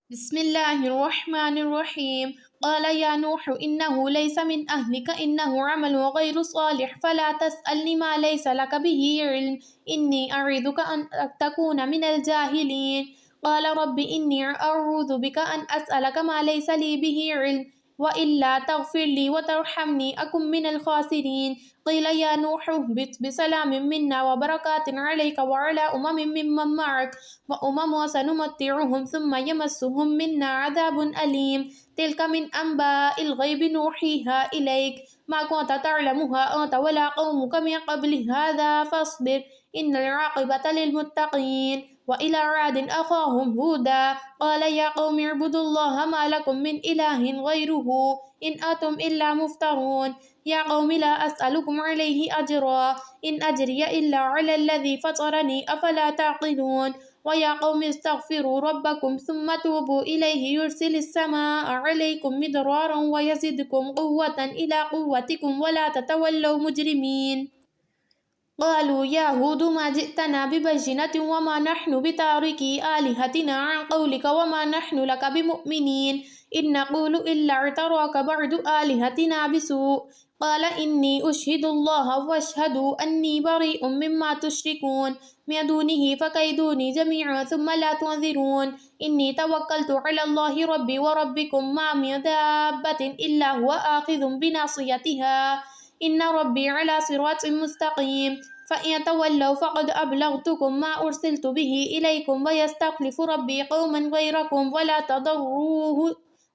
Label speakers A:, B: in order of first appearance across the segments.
A: بسم الله الرحمن الرحيم. قال يا نوح إنه ليس من أهلك إنه عمل غير صالح فلا تسألني ما ليس لك به علم إني أعظك أن تكون من الجاهلين. قال رب إني أعوذ بك أن أسألك ما ليس لي به علم وإلا تغفر لي وترحمني أكن من الخاسرين. قيل يا نوح اهبط بسلام منا وبركات عليك وعلى ممن معك وأمم سنمتعهم ثم يمسهم منا عذاب أليم. تلك من أنباء الغيب نوحيها إليك ما كنت تعلمها أنت ولا قومك من قبل هذا فاصبر إن العاقبة للمتقين. وإلى عاد أخاهم هودا قال يا قوم اعبدوا الله ما لكم من إله غيره إن أنتم إلا مفترون. يا قوم لا أسألكم عليه أجرا إن أجري إلا على الذي فطرني أفلا تعقلون. ويا قوم استغفروا ربكم ثم توبوا إليه يرسل السماء عليكم مدرارا ويزدكم قوة إلى قوتكم ولا تتولوا مجرمين. قالوا يا هود ما جئتنا ببينة وما نحن بتاركي آلهتنا عن قولك وما نحن لك بمؤمنين إن نقول إلا اعتراك بعض آلهتنا بسوء. قال إني أشهد الله واشهدوا أني بريء مما تشركون من دونه فكيدوني جميعا ثم لا تنذرون. إني توكلت على الله ربي وربكم ما من دابة إلا هو آخذ بناصيتها إن ربي على صراط مستقيم. فإن تولوا فقد أبلغتكم ما أرسلت به إليكم ويستخلف ربي قوما غيركم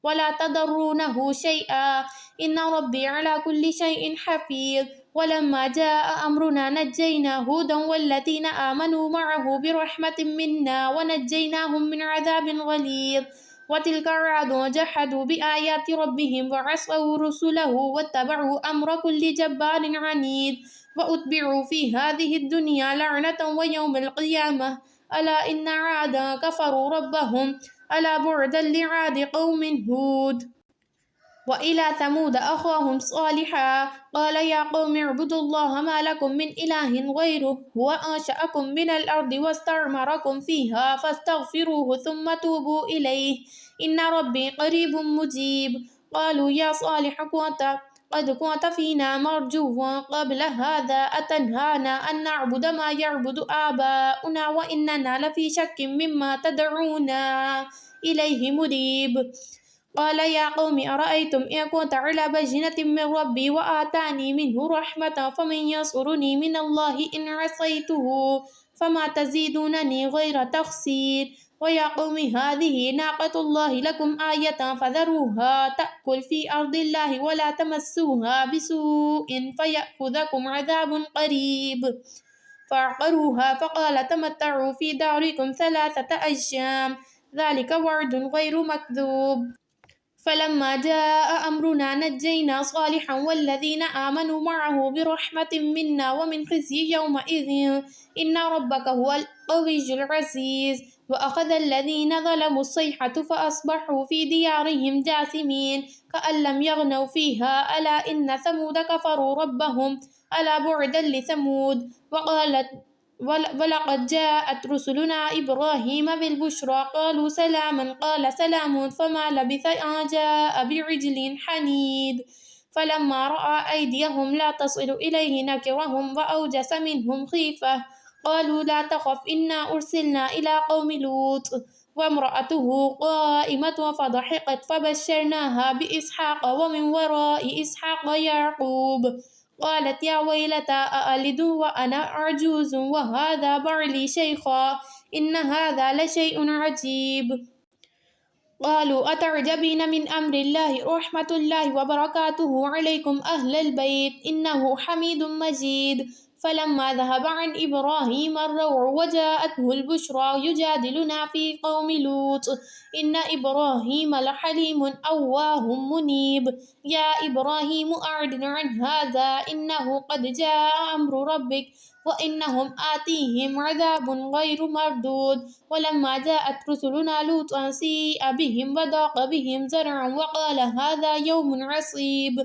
A: ولا تضرونه شيئا إن ربي على كل شيء حفيظ. ولما جاء أمرنا نجينا هودا والذين آمنوا معه برحمة منا ونجيناهم من عذاب غليظ. وتلك عاد جحدوا بآيات ربهم وعصوا رسله واتبعوا أمر كل جبار عنيد وأتبعوا في هذه الدنيا لعنة ويوم القيامة ألا إن عادا كفروا ربهم ألا بعدا لعاد قوم هود. وإلى ثمود أخاهم صالحا قال يا قوم اعبدوا الله ما لكم من إله غيره هو أنشأكم من الأرض واستعمركم فيها فاستغفروه ثم توبوا إليه إن ربي قريب مجيب. قالوا يا صالح قد كنت فينا مرجوا قبل هذا أتنهانا أن نعبد ما يعبد آباؤنا وإننا لفي شك مما تدعونا إليه مريب. قال يا قوم أرأيتم إن كنت على بينة من ربي وآتاني منه رحمة فمن ينصرني من الله إن عصيته فما تزيدونني غير تخسير. ويا قوم هذه ناقة الله لكم آية فذروها تأكل في أرض الله ولا تمسوها بسوء فيأخذكم عذاب قريب. فعقروها فقال تمتعوا في داركم 3 أيام ذلك وعد غير مكذوب. فلما جاء أمرنا نجينا صالحا والذين آمنوا معه برحمة منا ومن خزي يومئذ إن ربك هو القوي العزيز. وأخذ الذين ظلموا الصيحة فأصبحوا في ديارهم جاثمين كأن لم يغنوا فيها ألا إن ثمود كفروا ربهم ألا بعدا لثمود. ولقد جاءت رسلنا إبراهيم بالبشرى قالوا سلاما قال سلام فما لبث أن جاء بعجل حنيد. فلما رأى أيديهم لا تصل إليه نكرهم وأوجس منهم خيفة قالوا لا تخف إنا أرسلنا إلى قوم لوط وامرأته قائمة فضحكت فبشرناها بإسحاق ومن وراء إسحاق يعقوب. قالت يا ويلتى أألد وأنا عجوز وهذا بعلي شيخا إن هذا لشيء عجيب. قالوا أتعجبين من أمر الله رحمة الله وبركاته عليكم أهل البيت إنه حميد مجيد. فلما ذهب عن إبراهيم الروع وجاءته البشرى يجادلنا في قوم لوط إن إبراهيم لحليم أواه منيب. يا إبراهيم أعرض عن هذا إنه قد جاء أمر ربك وإنهم آتيهم عذاب غير مردود. ولما جاءت رسلنا لوطا سيء بهم وضاق بهم زرعا وقال هذا يوم عصيب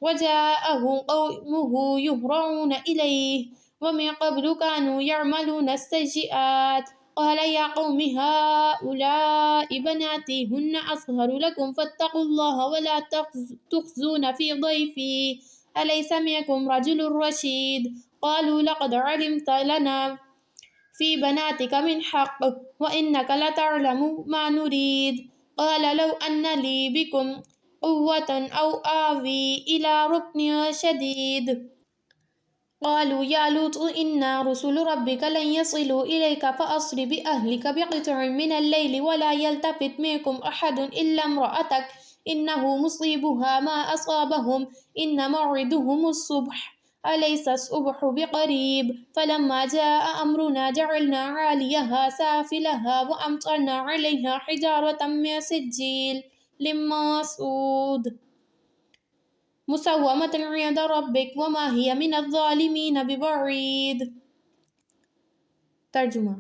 A: وجاءه قومه يهرعون إليه ومن قبل كانوا يعملون السيئات قال يا قوم هؤلاء بناتي هن أطهر لكم فاتقوا الله ولا تخزون في ضيفي أليس منكم رجل رشيد قالوا لقد علمت لنا في بناتك من حق وإنك لتعلم ما نريد قال لو أن لي بكم قوة أو آوي إلى ركن شديد قالوا يا لوط إنا رسل ربك لن يصلوا إليك فأسر بأهلك بقطع من الليل ولا يلتفت منكم أحد إلا امرأتك إنه مصيبها ما أصابهم إن موعدهم الصبح أليس الصبح بقريب فلما جاء أمرنا جعلنا عاليها سافلها وأمطرنا عليها حجارة من سجيل لمنضود مسومة عند ربك وما هي من الظالمین ببعید۔ ترجمہ۔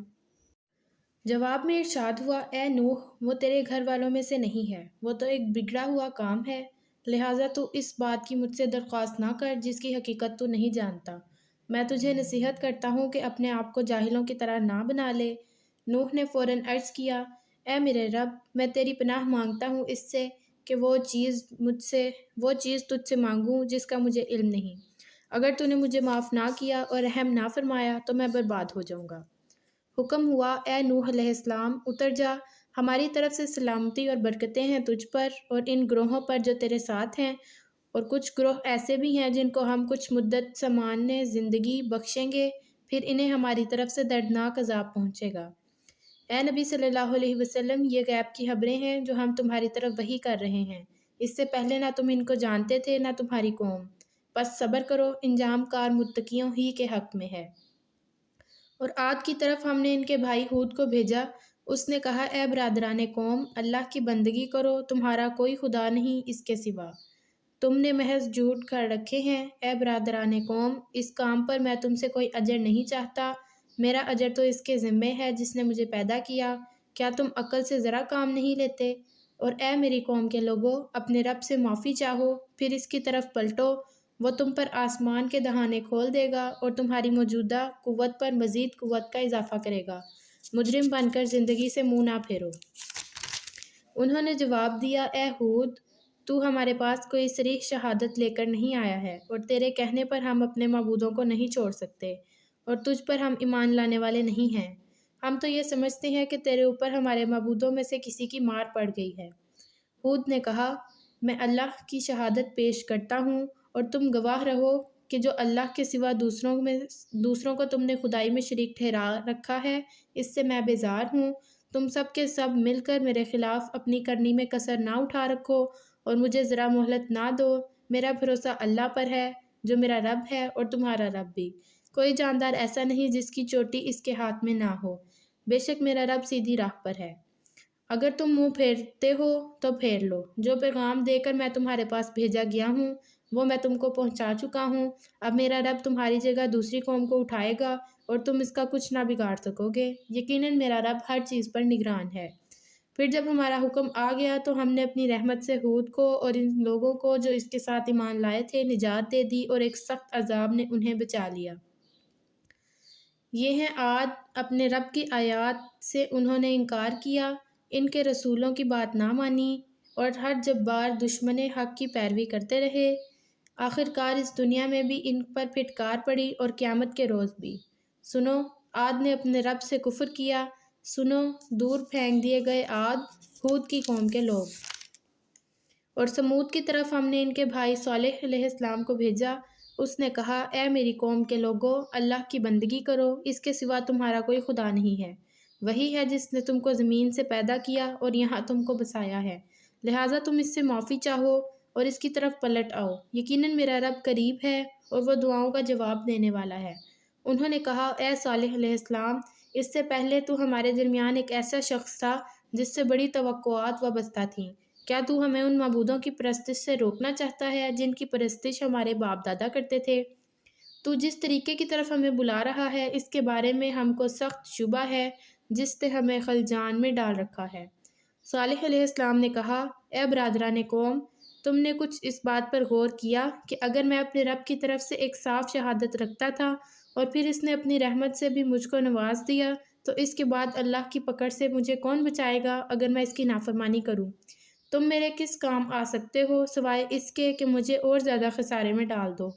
A: جواب میں ارشاد ہوا، اے نوح، وہ تیرے گھر والوں میں سے نہیں ہے، وہ تو ایک بگڑا ہوا کام ہے، لہٰذا تو اس بات کی مجھ سے درخواست نہ کر جس کی حقیقت تو نہیں جانتا۔ میں تجھے نصیحت کرتا ہوں کہ اپنے آپ کو جاہلوں کی طرح نہ بنا لے۔ نوح نے فوراً عرض کیا، اے میرے رب، میں تیری پناہ مانگتا ہوں اس سے کہ وہ چیز تجھ سے مانگوں جس کا مجھے علم نہیں۔ اگر تو نے مجھے معاف نہ کیا اور رحم نہ فرمایا تو میں برباد ہو جاؤں گا۔ حکم ہوا، اے نوح علیہ السلام، اتر جا، ہماری طرف سے سلامتی اور برکتیں ہیں تجھ پر اور ان گروہوں پر جو تیرے ساتھ ہیں، اور کچھ گروہ ایسے بھی ہیں جن کو ہم کچھ مدت سامانِ زندگی بخشیں گے، پھر انہیں ہماری طرف سے دردناک عذاب پہنچے گا۔ اے نبی صلی اللہ علیہ وسلم، یہ غیب کی خبریں ہیں جو ہم تمہاری طرف وحی کر رہے ہیں، اس سے پہلے نہ تم ان کو جانتے تھے نہ تمہاری قوم، بس صبر کرو، انجام کار متقیوں ہی کے حق میں ہے۔ اور عاد کی طرف ہم نے ان کے بھائی ہود کو بھیجا، اس نے کہا، اے برادران قوم، اللہ کی بندگی کرو، تمہارا کوئی خدا نہیں اس کے سوا، تم نے محض جھوٹ کر رکھے ہیں۔ اے برادران قوم، اس کام پر میں تم سے کوئی اجر نہیں چاہتا، میرا اجر تو اس کے ذمے ہے جس نے مجھے پیدا کیا، کیا تم عقل سے ذرا کام نہیں لیتے؟ اور اے میری قوم کے لوگو، اپنے رب سے معافی چاہو، پھر اس کی طرف پلٹو، وہ تم پر آسمان کے دہانے کھول دے گا اور تمہاری موجودہ قوت پر مزید قوت کا اضافہ کرے گا، مجرم بن کر زندگی سے منہ نہ پھیرو۔ انہوں نے جواب دیا، اے ہود، تو ہمارے پاس کوئی صریح شہادت لے کر نہیں آیا ہے، اور تیرے کہنے پر ہم اپنے معبودوں کو نہیں چھوڑ سکتے، اور تجھ پر ہم ایمان لانے والے نہیں ہیں، ہم تو یہ سمجھتے ہیں کہ تیرے اوپر ہمارے معبودوں میں سے کسی کی مار پڑ گئی ہے۔ ہود نے کہا، میں اللہ کی شہادت پیش کرتا ہوں اور تم گواہ رہو کہ جو اللہ کے سوا دوسروں کو تم نے خدائی میں شریک ٹھہرا رکھا ہے، اس سے میں بیزار ہوں۔ تم سب کے سب مل کر میرے خلاف اپنی کرنی میں کسر نہ اٹھا رکھو اور مجھے ذرا مہلت نہ دو، میرا بھروسہ اللہ پر ہے جو میرا رب ہے اور تمہارا رب بھی، کوئی جاندار ایسا نہیں جس کی چوٹی اس کے ہاتھ میں نہ ہو، بے شک میرا رب سیدھی راہ پر ہے۔ اگر تم منہ پھیرتے ہو تو پھیر لو، جو پیغام دے کر میں تمہارے پاس بھیجا گیا ہوں وہ میں تم کو پہنچا چکا ہوں، اب میرا رب تمہاری جگہ دوسری قوم کو اٹھائے گا اور تم اس کا کچھ نہ بگاڑ سکو گے، یقیناً میرا رب ہر چیز پر نگران ہے۔ پھر جب ہمارا حکم آ گیا تو ہم نے اپنی رحمت سے ہود کو اور ان لوگوں کو جو اس کے ساتھ ایمان لائے تھے نجات دے دی، اور ایک سخت عذاب نے انہیں بچا لیا۔ یہ ہیں عاد، اپنے رب کی آیات سے انہوں نے انکار کیا، ان کے رسولوں کی بات نہ مانی، اور ہر جبار دشمن حق کی پیروی کرتے رہے، آخر کار اس دنیا میں بھی ان پر پھٹکار پڑی اور قیامت کے روز بھی۔ سنو، عاد نے اپنے رب سے کفر کیا، سنو، دور پھینک دیے گئے عاد، ہود کی قوم کے لوگ۔ اور سمود کی طرف ہم نے ان کے بھائی صالح علیہ السلام کو بھیجا، اس نے کہا، اے میری قوم کے لوگو، اللہ کی بندگی کرو، اس کے سوا تمہارا کوئی خدا نہیں ہے، وہی ہے جس نے تم کو زمین سے پیدا کیا اور یہاں تم کو بسایا ہے، لہٰذا تم اس سے معافی چاہو اور اس کی طرف پلٹ آؤ، یقیناً میرا رب قریب ہے اور وہ دعاؤں کا جواب دینے والا ہے۔ انہوں نے کہا، اے صالح علیہ السلام، اس سے پہلے تو ہمارے درمیان ایک ایسا شخص تھا جس سے بڑی توقعات وابستہ تھیں، کیا تو ہمیں ان معبودوں کی پرستش سے روکنا چاہتا ہے جن کی پرستش ہمارے باپ دادا کرتے تھے؟ تو جس طریقے کی طرف ہمیں بلا رہا ہے اس کے بارے میں ہم کو سخت شبہ ہے جس نے ہمیں خلجان میں ڈال رکھا ہے۔ صالح علیہ السلام نے کہا، اے برادران قوم، تم نے کچھ اس بات پر غور کیا کہ اگر میں اپنے رب کی طرف سے ایک صاف شہادت رکھتا تھا اور پھر اس نے اپنی رحمت سے بھی مجھ کو نواز دیا تو اس کے بعد اللہ کی پکڑ سے مجھے کون بچائے گا اگر میں اس کی نافرمانی کروں؟ تم میرے کس کام آ سکتے ہو سوائے اس کے کہ مجھے اور زیادہ خسارے میں ڈال دو؟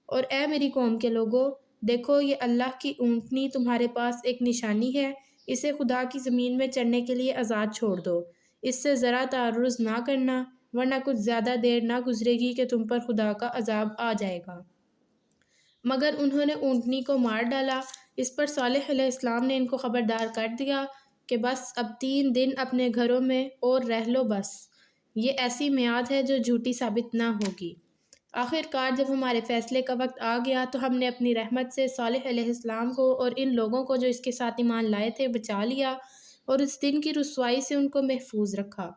A: اور اے میری قوم کے لوگوں، دیکھو یہ اللہ کی اونٹنی تمہارے پاس ایک نشانی ہے، اسے خدا کی زمین میں چرنے کے لیے آزاد چھوڑ دو، اس سے ذرا تعرض نہ کرنا، ورنہ کچھ زیادہ دیر نہ گزرے گی کہ تم پر خدا کا عذاب آ جائے گا۔ مگر انہوں نے اونٹنی کو مار ڈالا۔ اس پر صالح علیہ السلام نے ان کو خبردار کر دیا کہ بس اب 3 دن اپنے گھروں میں اور رہ لو، بس یہ ایسی میعاد ہے جو جھوٹی ثابت نہ ہوگی۔ آخر کار جب ہمارے فیصلے کا وقت آ گیا تو ہم نے اپنی رحمت سے صالح علیہ السلام کو اور ان لوگوں کو جو اس کے ساتھ ایمان لائے تھے بچا لیا اور اس دن کی رسوائی سے ان کو محفوظ رکھا۔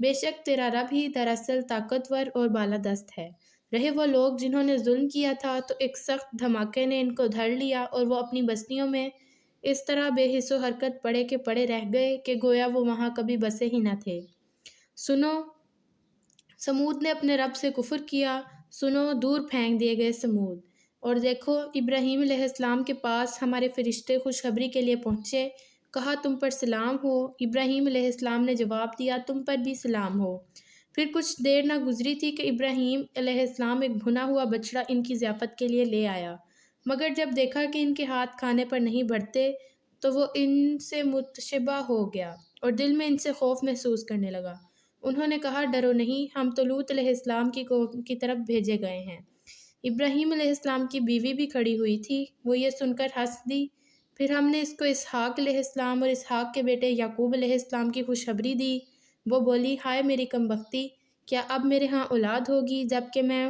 A: بے شک تیرا رب ہی دراصل طاقتور اور بالادست ہے۔ رہے وہ لوگ جنہوں نے ظلم کیا تھا تو ایک سخت دھماکے نے ان کو دھر لیا اور وہ اپنی بستیوں میں اس طرح بے حس و حرکت پڑے کے پڑے رہ گئے کہ گویا وہ وہاں کبھی بسے ہی نہ تھے۔ سنو، سمود نے اپنے رب سے کفر کیا، سنو دور پھینک دیے گئے سمود۔ اور دیکھو ابراہیم علیہ السلام کے پاس ہمارے فرشتے خوشخبری کے لیے پہنچے، کہا تم پر سلام ہو۔ ابراہیم علیہ السلام نے جواب دیا تم پر بھی سلام ہو۔ پھر کچھ دیر نہ گزری تھی کہ ابراہیم علیہ السلام ایک بھنا ہوا بچڑا ان کی ضیافت کے لیے لے آیا، مگر جب دیکھا کہ ان کے ہاتھ کھانے پر نہیں بڑھتے تو وہ ان سے متشبہ ہو گیا اور دل میں ان سے خوف محسوس کرنے لگا۔ انہوں نے کہا ڈرو نہیں، ہم تو لوط علیہ السلام کی قوم کی طرف بھیجے گئے ہیں۔ ابراہیم علیہ السلام کی بیوی بھی کھڑی ہوئی تھی، وہ یہ سن کر ہنس دی۔ پھر ہم نے اس کو اسحاق علیہ السلام اور اسحاق کے بیٹے یعقوب علیہ السلام کی خوشخبری دی۔ وہ بولی ہائے میری کم بختی، کیا اب میرے ہاں اولاد ہوگی جب کہ میں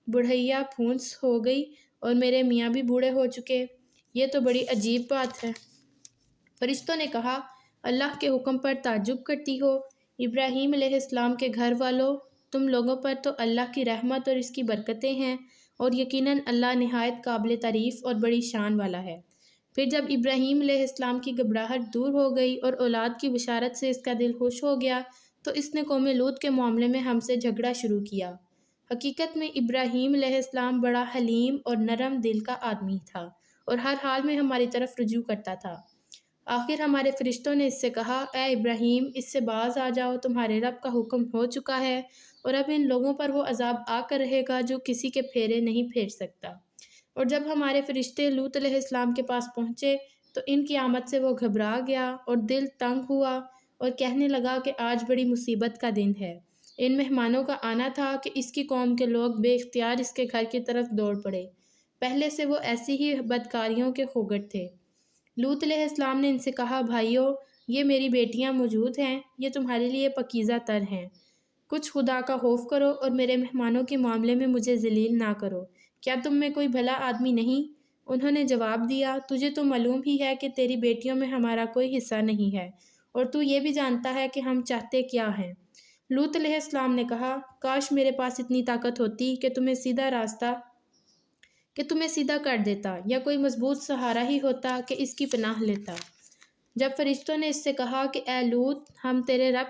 A: بڑھیا پھونس ہو گئی اور میرے میاں بھی بوڑھے ہو چکے؟ یہ تو بڑی عجیب بات ہے۔ فرشتوں نے کہا اللہ کے حکم پر تعجب کرتی ہو؟ ابراہیم علیہ السلام کے گھر والوں، تم لوگوں پر تو اللہ کی رحمت اور اس کی برکتیں ہیں، اور یقیناً اللہ نہایت قابل تعریف اور بڑی شان والا ہے۔ پھر جب ابراہیم علیہ السلام کی گھبراہٹ دور ہو گئی اور اولاد کی بشارت سے اس کا دل خوش ہو گیا تو اس نے قوم لوط کے معاملے میں ہم سے جھگڑا شروع کیا۔ حقیقت میں ابراہیم علیہ السلام بڑا حلیم اور نرم دل کا آدمی تھا اور ہر حال میں ہماری طرف رجوع کرتا تھا۔ آخر ہمارے فرشتوں نے اس سے کہا اے ابراہیم، اس سے باز آ جاؤ، تمہارے رب کا حکم ہو چکا ہے اور اب ان لوگوں پر وہ عذاب آ کر رہے گا جو کسی کے پھیرے نہیں پھیر سکتا۔ اور جب ہمارے فرشتے لوط علیہ السلام کے پاس پہنچے تو ان کی آمد سے وہ گھبرا گیا اور دل تنگ ہوا اور کہنے لگا کہ آج بڑی مصیبت کا دن ہے۔ ان مہمانوں کا آنا تھا کہ اس کی قوم کے لوگ بے اختیار اس کے گھر کی طرف دوڑ پڑے۔ پہلے سے وہ ایسی ہی بدکاریوں کے خوگر تھے۔ لوط علیہ السلام نے ان سے کہا بھائیو، یہ میری بیٹیاں موجود ہیں، یہ تمہارے لیے پاکیزہ تر ہیں، کچھ خدا کا خوف کرو اور میرے مہمانوں کے معاملے میں مجھے ذلیل نہ کرو۔ کیا تم میں کوئی بھلا آدمی نہیں؟ انہوں نے جواب دیا تجھے تو معلوم ہی ہے کہ تیری بیٹیوں میں ہمارا کوئی حصہ نہیں ہے، اور تو یہ بھی جانتا ہے کہ ہم چاہتے کیا ہیں۔ لوط علیہ السلام نے کہا کاش میرے پاس اتنی طاقت ہوتی کہ تمہیں سیدھا کر دیتا، یا کوئی مضبوط سہارا ہی ہوتا کہ اس کی پناہ لیتا۔ جب فرشتوں نے اس سے کہا کہ اے لوط، ہم تیرے رب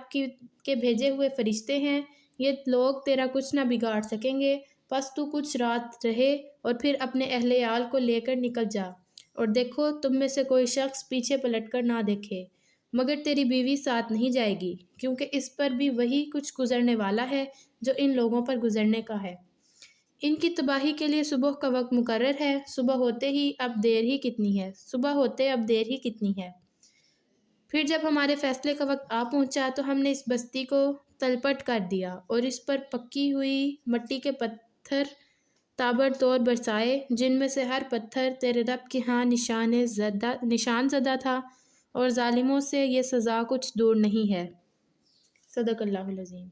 A: کے بھیجے ہوئے فرشتے ہیں، یہ لوگ تیرا کچھ نہ بگاڑ سکیں گے، بس تو کچھ رات رہے اور پھر اپنے اہل عیال کو لے کر نکل جا، اور دیکھو تم میں سے کوئی شخص پیچھے پلٹ کر نہ دیکھے، مگر تیری بیوی ساتھ نہیں جائے گی، کیونکہ اس پر بھی وہی کچھ گزرنے والا ہے جو ان لوگوں پر گزرنے کا ہے۔ ان کی تباہی کے لیے صبح کا وقت مقرر ہے، صبح ہوتے ہی اب دیر ہی کتنی ہے، صبح ہوتے اب دیر ہی کتنی ہے۔ پھر جب ہمارے فیصلے کا وقت آ پہنچا تو ہم نے اس بستی کو تلپٹ کر دیا اور اس پر پکی ہوئی مٹی کے پتھر تابڑ توڑ برسائے، جن میں سے ہر پتھر تیرے رب کے ہاں نشان زدہ تھا، اور ظالموں سے یہ سزا کچھ دور نہیں ہے۔ صدق اللہ العظیم۔